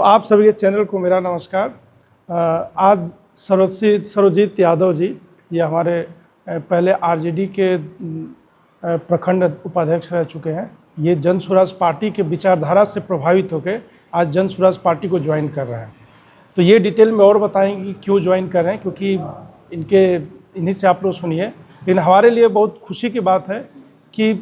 आप सभी के चैनल को मेरा नमस्कार। आज सरोजीत यादव जी, ये हमारे पहले आरजेडी के प्रखंड उपाध्यक्ष रह चुके हैं। ये जन स्वराज पार्टी के विचारधारा से प्रभावित होकर आज जन स्वराज पार्टी को ज्वाइन कर रहे हैं। तो ये डिटेल में और बताएंगे कि क्यों ज्वाइन कर रहे हैं, क्योंकि इन्हीं से आप लोग सुनिए। लेकिन हमारे लिए बहुत खुशी की बात है कि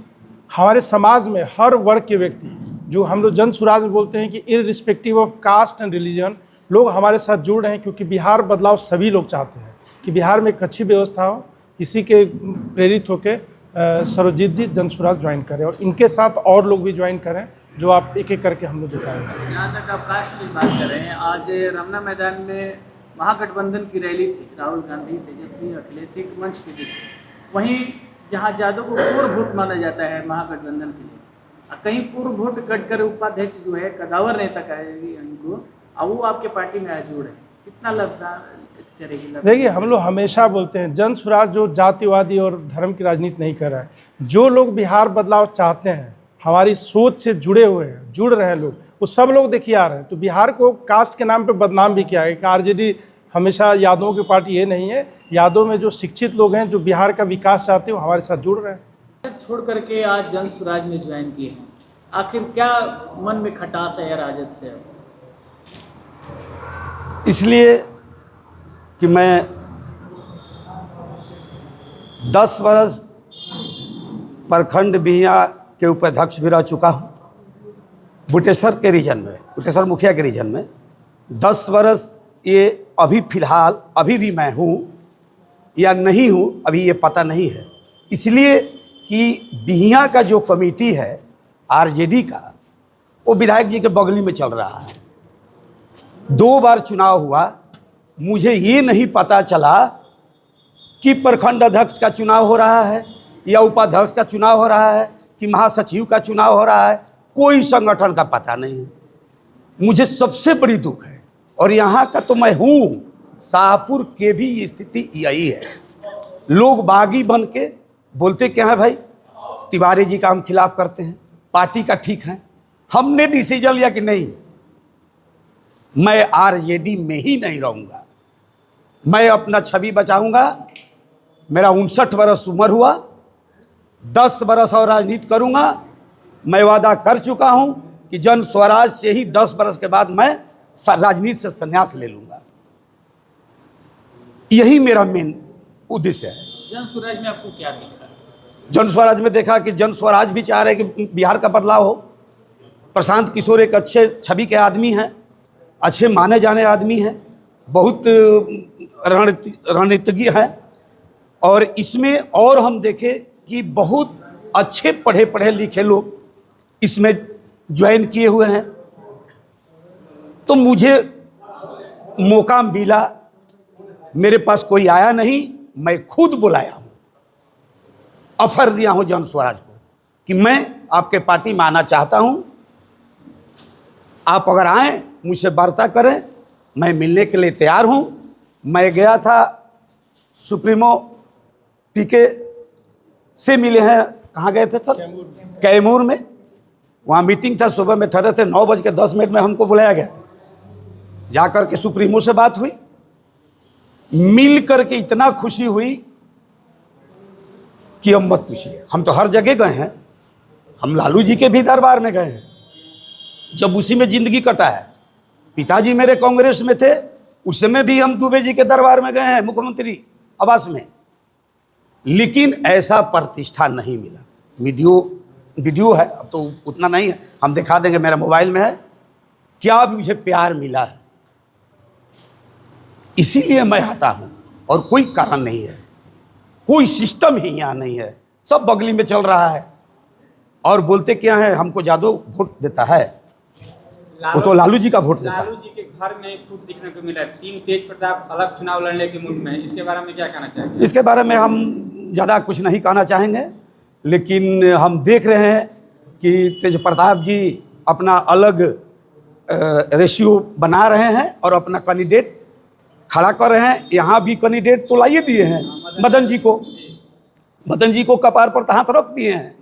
हमारे समाज में हर वर्ग के व्यक्ति, जो हम लोग जन स्वराज में बोलते हैं कि irrespective of caste and religion, लोग हमारे साथ जुड़ रहे हैं, क्योंकि बिहार बदलाव सभी लोग चाहते हैं कि बिहार में एक अच्छी व्यवस्था हो। इसी के प्रेरित होकर सरोजीत जी जन स्वराज ज्वाइन करें और इनके साथ और लोग भी ज्वाइन करें, जो आप एक एक करके हम लोग दिखाएंगे। जहाँ तक आप कास्ट की बात कर रहे हैं, आज रमना मैदान में महागठबंधन की रैली थी। राहुल गांधी, तेजस्वी, अखिलेश एक मंच पे थे। वहीं जहाँ जादव को पूर्व वोट माना जाता है महागठबंधन के लिए, कहीं पूर्व वोट कटकर उपाध्यक्ष जो है कदावर नेता कहेगी उनको, अब वो आपके पार्टी में जुड़ है, कितना लगता करेगी? देखिए, हम लोग हमेशा बोलते हैं जन स्वराज जो जातिवादी और धर्म की राजनीति नहीं कर रहा है। जो लोग बिहार बदलाव चाहते हैं, हमारी सोच से जुड़े हुए हैं, जुड़ रहे हैं लोग, वो सब लोग देखिए आ रहे हैं। तो बिहार को कास्ट के नाम पे बदनाम भी किया है कि आरजेडी हमेशा यादवों की पार्टी, ये नहीं है। यादव में जो शिक्षित लोग हैं, जो बिहार का विकास चाहते हैं, वो हमारे साथ जुड़ रहे हैं। छोड़ करके आज जन स्वराज में ज्वाइन किए हैं, आखिर क्या मन में खटास है यार राजद से? इसलिए कि मैं 10 वर्ष प्रखंड बिहिया के उपाध्यक्ष भी रह चुका हूँ। बुटेश्वर के रीजन में, बुटेश्वर मुखिया के रीजन में 10 वर्ष। ये अभी फ़िलहाल अभी भी मैं हूँ या नहीं हूँ, अभी ये पता नहीं है। इसलिए कि बिहिया का जो कमेटी है आरजेडी का, वो विधायक जी के बगली में चल रहा है। 2 बार चुनाव हुआ, मुझे ये नहीं पता चला कि प्रखंड अध्यक्ष का चुनाव हो रहा है या उपाध्यक्ष का चुनाव हो रहा है कि महासचिव का चुनाव हो रहा है। कोई संगठन का पता नहीं। मुझे सबसे बड़ी दुख है, और यहाँ का तो मैं हूँ, शाहपुर के भी स्थिति यही है। लोग बागी बन के बोलते क्या है, भाई तिवारी जी का हम खिलाफ करते हैं, पार्टी का ठीक है। हमने डिसीजन लिया कि नहीं, मैं आरजेडी में ही नहीं रहूँगा, मैं अपना छवि बचाऊँगा। मेरा 59 वर्ष उम्र हुआ, 10 वर्ष और राजनीति करूँगा। मैं वादा कर चुका हूँ कि जन स्वराज से ही 10 वर्ष के बाद मैं राजनीति से संन्यास ले लूँगा। यही मेरा मेन उद्देश्य है। जन स्वराज में आपको क्या दिखा? जन स्वराज में देखा कि जन स्वराज भी चाह रहे कि बिहार का बदलाव हो। प्रशांत किशोर एक अच्छे छवि के आदमी हैं, अच्छे माने जाने आदमी हैं, बहुत रणनीतिज्ञ हैं। और इसमें और हम देखें कि बहुत अच्छे पढ़े पढ़े लिखे लोग इसमें ज्वाइन किए हुए हैं। तो मुझे मौका मिला, मेरे पास कोई आया नहीं, मैं खुद बुलाया हूँ, ऑफर दिया हूँ जन स्वराज को कि मैं आपके पार्टी में आना चाहता हूँ। आप अगर आएँ, मुझसे वार्ता करें, मैं मिलने के लिए तैयार हूँ। मैं गया था सुप्रीमो पीके से मिले हैं। कहाँ गए थे सर? कैमूर में। वहाँ मीटिंग था, सुबह में ठहरे थे, 9:10 में हमको बुलाया गया। जाकर के सुप्रीमो से बात हुई, मिल करके इतना खुशी हुई कि अब मत पूछिए। हम तो हर जगह गए हैं, हम लालू जी के भी दरबार में गए हैं, जब उसी में जिंदगी कटा है। पिताजी मेरे कांग्रेस में थे, उस समय भी हम दुबे जी के दरबार में गए हैं, मुख्यमंत्री आवास में। लेकिन ऐसा प्रतिष्ठा नहीं मिला। वीडियो है, अब तो उतना नहीं है, हम दिखा देंगे, मेरा मोबाइल में है। क्या मुझे प्यार मिला है, इसीलिए मैं हटा हूँ, और कोई कारण नहीं है। कोई सिस्टम ही यहाँ नहीं है, सब बगली में चल रहा है। और बोलते क्या है, हमको जादव वोट देता है, वो तो लालू जी का वोट देता है। लालू जी के घर में खुद दिखने को मिला। टीम तेज प्रताप अलग चुनाव लड़ने के मूड में, इसके बारे में क्या कहना चाहेंगे? इसके बारे में हम ज़्यादा कुछ नहीं कहना चाहेंगे, लेकिन हम देख रहे हैं कि तेज प्रताप जी अपना अलग रेशियो बना रहे हैं और अपना कैंडिडेट खड़ा कर रहे हैं। यहाँ भी कैंडिडेट तो लाइए दिए हैं, मदन जी को कपार पर हाथ रख दिए हैं।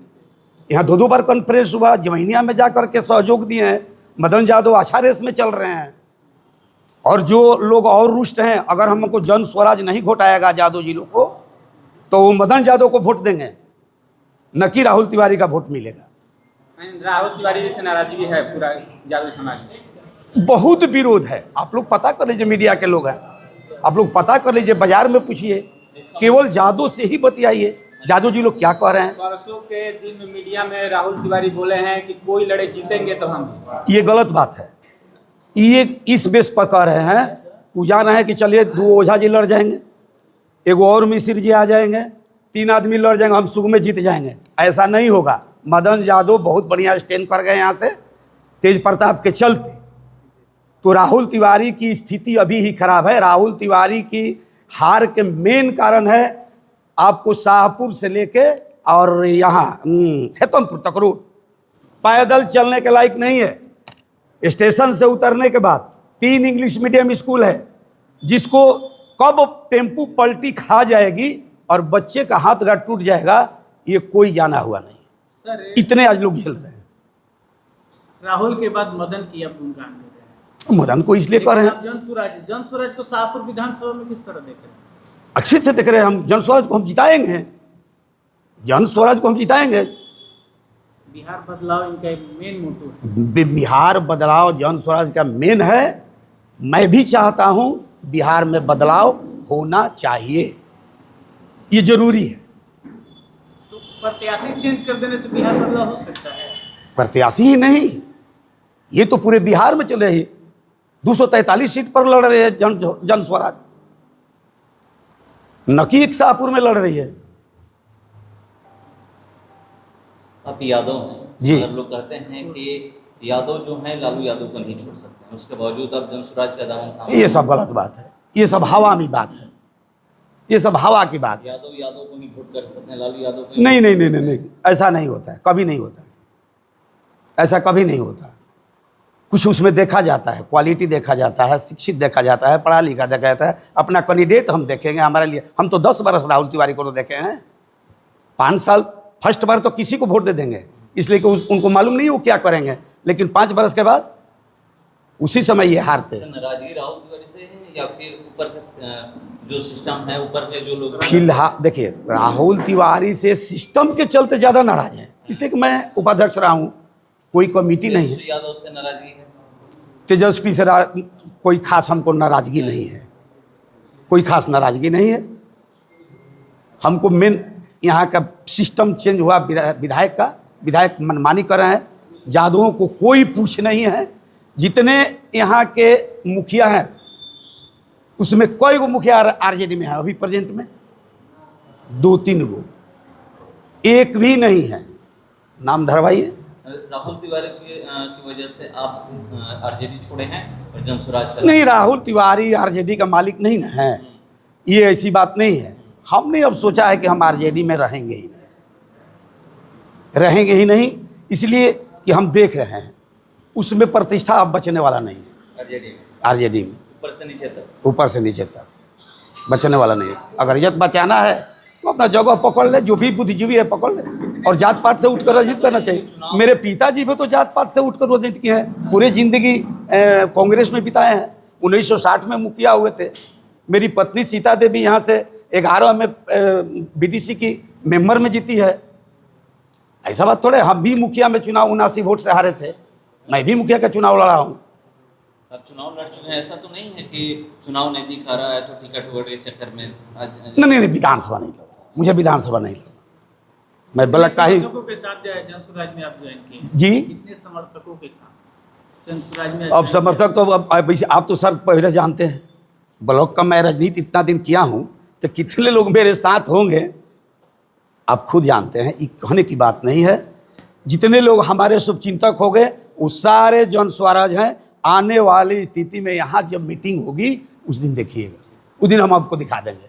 यहाँ 2 बार कॉन्फ्रेंस हुआ, जमैनिया में जा कर के सहयोग दिए हैं। मदन यादव अच्छा रेस में चल रहे हैं। और जो लोग और रुष्ट हैं, अगर हमको जन स्वराज नहीं घोटाएगा यादव जी लोग को, तो वो मदन यादव को वोट देंगे, न कि राहुल तिवारी का वोट मिलेगा। राहुल तिवारी जी से नाराजगी है पूरा यादव समाज में। बहुत विरोध है। आप लोग पता कर लीजिए, मीडिया के लोग हैं, आप लोग पता कर लीजिए, बाजार में पूछिए, केवल यादव से ही बतियाइए, यादव जी लोग क्या कह रहे हैं। परसों के दिन में मीडिया में राहुल तिवारी बोले हैं कि कोई लड़े जीतेंगे तो हम। ये गलत बात है। ये इस बेस पर कह रहे हैं, वो जान है कि चलिए 2 ओझा जी लड़ जाएंगे, एगो और मिश्र जी आ जाएंगे, 3 आदमी लड़ जाएंगे, हम सुख में जीत जाएंगे। ऐसा नहीं होगा। मदन यादव बहुत बढ़िया स्टैंड कर गए यहाँ से तेज प्रताप के चलते। तो राहुल तिवारी की स्थिति अभी ही खराब है। राहुल तिवारी की हार के मेन कारण है आपको शाहपुर से लेके और यहाँ हेतमपुर तक रोड पैदल चलने के लायक नहीं है। स्टेशन से उतरने के बाद 3 इंग्लिश मीडियम स्कूल है, जिसको कब टेम्पू पलटी खा जाएगी और बच्चे का हाथ गाँठ टूट जाएगा, ये कोई जाना हुआ नहीं। सर, इतने आज लोग झेल रहे हैं। राहुल के बाद मदन की अब गुणगान कर रहे हैं। मदन को इसलिए कर रहे हैं, जन स्वराज को शाहपुर विधानसभा में किस तरह देख रहे हैं? अच्छे से देख रहे हैं। हम जन स्वराज को हम जिताएंगे, जन स्वराज को हम जिताएंगे। बिहार बदलाव इनका मेन मोटो है। बिहार बदलाव जन स्वराज का मेन है। मैं भी चाहता हूं बिहार में बदलाव होना चाहिए, ये जरूरी है। तो प्रत्याशी चेंज कर देने से बिहार बदलाव हो सकता है? प्रत्याशी ही नहीं, ये तो पूरे बिहार में चल रही है। 243 सीट पर लड़ रहे हैं जन स्वराज, न कि एक शाहपुर में लड़ रही है। आप यादव हैं जी। अगर लोग कहते हैं कि यादव जो हैं लालू यादव को नहीं छोड़ सकते हैं, उसके बावजूद आप जन स्वराज का दामन थाम। ये सब गलत बात है, ये सब हवामी बात है, ये सब हवा की बात है। यादव को ही वोट कर सकते हैं, लालू यादव को नहीं नहीं नहीं नहीं नहीं, ऐसा नहीं होता है, कभी नहीं होता है, ऐसा कभी नहीं होता। कुछ उसमें देखा जाता है, क्वालिटी देखा जाता है, शिक्षित देखा जाता है, पढ़ा लिखा देखा जाता है। अपना कैंडिडेट हम देखेंगे हमारे लिए। हम तो 10 बरस राहुल तिवारी को तो देखे हैं, 5 साल फर्स्ट बार तो किसी को वोट दे देंगे, इसलिए कि उनको मालूम नहीं वो क्या करेंगे, लेकिन 5 बरस के बाद उसी समय ये हारते। नाराजगी राहुल तिवारी से है या फिर ऊपर का जो सिस्टम है, ऊपर के जो लोग। फिलहाल देखिए, राहुल तिवारी से सिस्टम के चलते ज़्यादा नाराज हैं, इसलिए कि मैं उपाध्यक्ष रहा हूँ, कोई कमेटी नहीं है। यादव से नाराजगी है, तेजस्वी से कोई खास हमको नाराजगी नहीं है, कोई खास नाराजगी नहीं है। हमको मेन यहाँ का सिस्टम चेंज हुआ, विधायक मनमानी कर रहे हैं। यादवों को कोई पूछ नहीं है। जितने यहाँ के मुखिया हैं उसमें कई गो मुखिया आरजेडी में है अभी प्रेजेंट में, 2-3 गो, एक भी नहीं है। नाम धरवाइए। राहुल तिवारी की वजह से आप आरजेडी छोड़े हैं और जन स्वराज का। नहीं, राहुल तिवारी आरजेडी का मालिक नहीं ना है, ये ऐसी बात नहीं है। हमने अब सोचा है कि हम आरजेडी में रहेंगे ही नहीं, इसलिए कि हम देख रहे हैं उसमें प्रतिष्ठा अब बचने वाला नहीं है। आरजेडी में ऊपर से नीचे तक बचने वाला नहीं है। अगर इज्जत बचाना है तो अपना जगह पकड़ ले, जो भी बुद्धिजीवी है पकड़ ले, और जात पात से उठकर राजनीति करना चाहिए। मेरे पिताजी भी तो जात पात से उठकर राजनीति किए हैं, पूरे जिंदगी कांग्रेस में बिताए हैं। 1960 में मुखिया हुए थे। मेरी पत्नी सीता देवी यहाँ से 11 में बीडीसी की मेंबर में जीती है। ऐसा बात थोड़े, हम भी मुखिया में चुनाव 79 वोट से हारे थे, मैं भी मुखिया का चुनाव लड़ा हूँ। आप चुनाव लड़ चुके हैं, ऐसा तो नहीं है कि चुनाव नहीं दिखा रहा है तो टिकट वोट के चक्कर में आज। नहीं, विधानसभा नहीं लड़ा, मुझे विधानसभा नहीं लड़ा, मैं ब्लॉक का ही। समर्थकों के साथ जन स्वराज में आप ज्वाइन किए जी। कितने समर्थकों के साथ जन स्वराज में? अब समर्थक तो अब आप तो सर पहले जानते हैं, ब्लॉक का मैं राजनीति इतना दिन किया हूँ, तो कितने लोग मेरे साथ होंगे आप खुद जानते हैं। ये कहने की बात नहीं है। जितने लोग हमारे शुभचिंतक हो गए वो सारे जन स्वराज हैं। आने वाली स्थिति में यहाँ जब मीटिंग होगी उस दिन देखिएगा, उस दिन हम आपको दिखा देंगे।